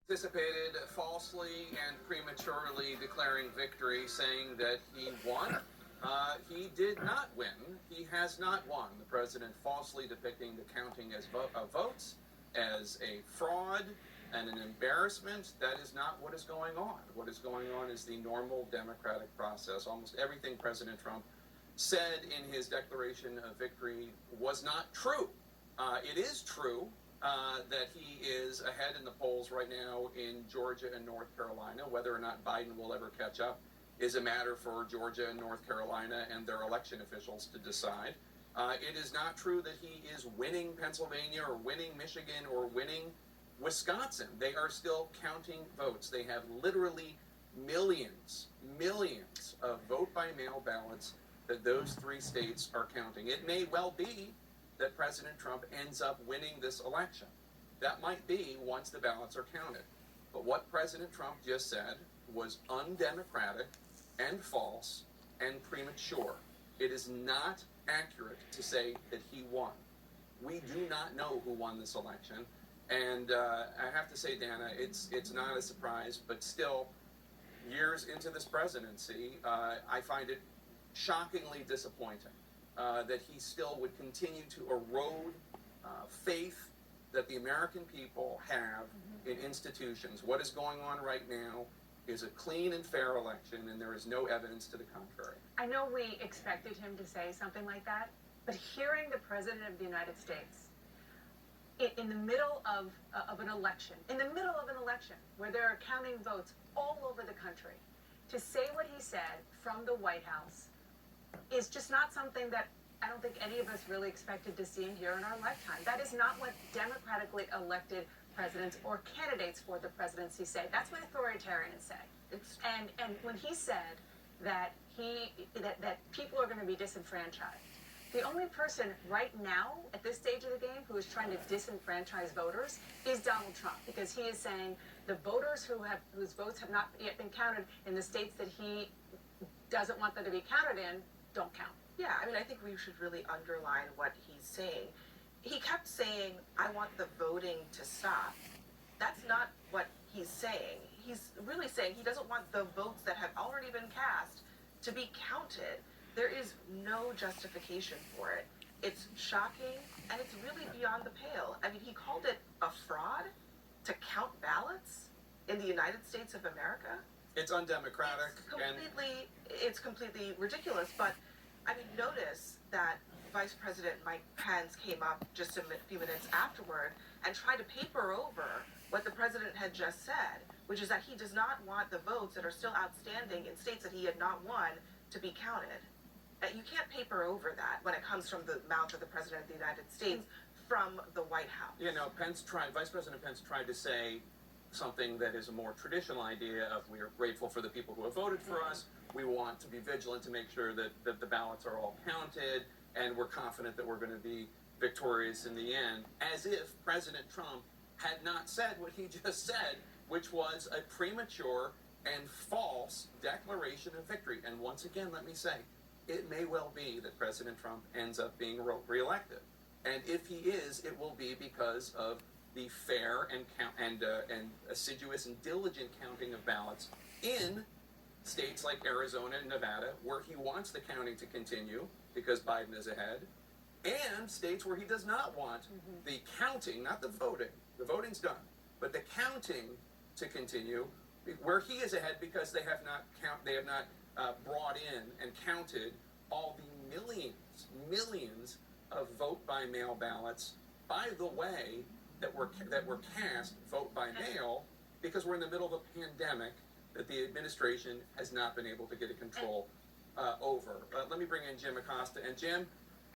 Anticipated falsely and prematurely declaring victory, saying that he won. He did not win. He has not won. The president falsely depicting the counting of votes as a fraud and an embarrassment. That is not what is going on. What is going on is the normal democratic process. Almost everything President Trump said in his declaration of victory was not true. It is true that he is ahead in the polls right now in Georgia and North Carolina. Whether or not Biden will ever catch up is a matter for Georgia and North Carolina and their election officials to decide. It is not true that he is winning Pennsylvania or winning Michigan or winning Wisconsin. They are still counting votes. They have literally millions of vote-by-mail ballots that those three states are counting. It may well be that President Trump ends up winning this election. That might be once the ballots are counted. But what President Trump just said was undemocratic and false and premature. It is not accurate to say that he won. We do not know who won this election. And I have to say, Dana, it's not a surprise, but still, years into this presidency, I find it shockingly disappointing that he still would continue to erode faith that the American people have in institutions. What is going on right now is a clean and fair election, and there is no evidence to the contrary. I know we expected him to say something like that, but hearing the President of the United States in the middle of an election, where they're counting votes all over the country, to say what he said from the White House is just not something that I don't think any of us really expected to see and hear in our lifetime. That is not what democratically elected presidents or candidates for the presidency say. That's what authoritarians say. And when he said that that people are going to be disenfranchised, the only person right now at this stage of the game who is trying to disenfranchise voters is Donald Trump, because he is saying the voters whose votes have not yet been counted in the states that he doesn't want them to be counted in don't count. Yeah, I mean, I think we should really underline what he's saying. He kept saying, I want the voting to stop. That's not what he's saying. He's really saying he doesn't want the votes that have already been cast to be counted. There is no justification for it. It's shocking, and it's really beyond the pale. I mean, he called it a fraud to count ballots in the United States of America. It's undemocratic. It's completely ridiculous. But I mean, notice that Vice President Mike Pence came up just a few minutes afterward and tried to paper over what the president had just said, which is that he does not want the votes that are still outstanding in states that he had not won to be counted. You can't paper over that when it comes from the mouth of the President of the United States from the White House. You know, Vice President Pence tried to say something that is a more traditional idea of we are grateful for the people who have voted for us. We want to be vigilant to make sure that the ballots are all counted, and we're confident that we're going to be victorious in the end, as if President Trump had not said what he just said, which was a premature and false declaration of victory. And once again, let me say, it may well be that President Trump ends up being reelected. And if he is, it will be because of the fair and assiduous and diligent counting of ballots in states like Arizona and Nevada, where he wants the counting to continue because Biden is ahead, and states where he does not want the counting, not the voting. The voting's done, but the counting to continue, where he is ahead because they have not brought in and counted all the millions of vote-by-mail ballots. By the way, that were cast vote by mail, because we're in the middle of a pandemic that the administration has not been able to get a control over. Let me bring in Jim Acosta. And Jim,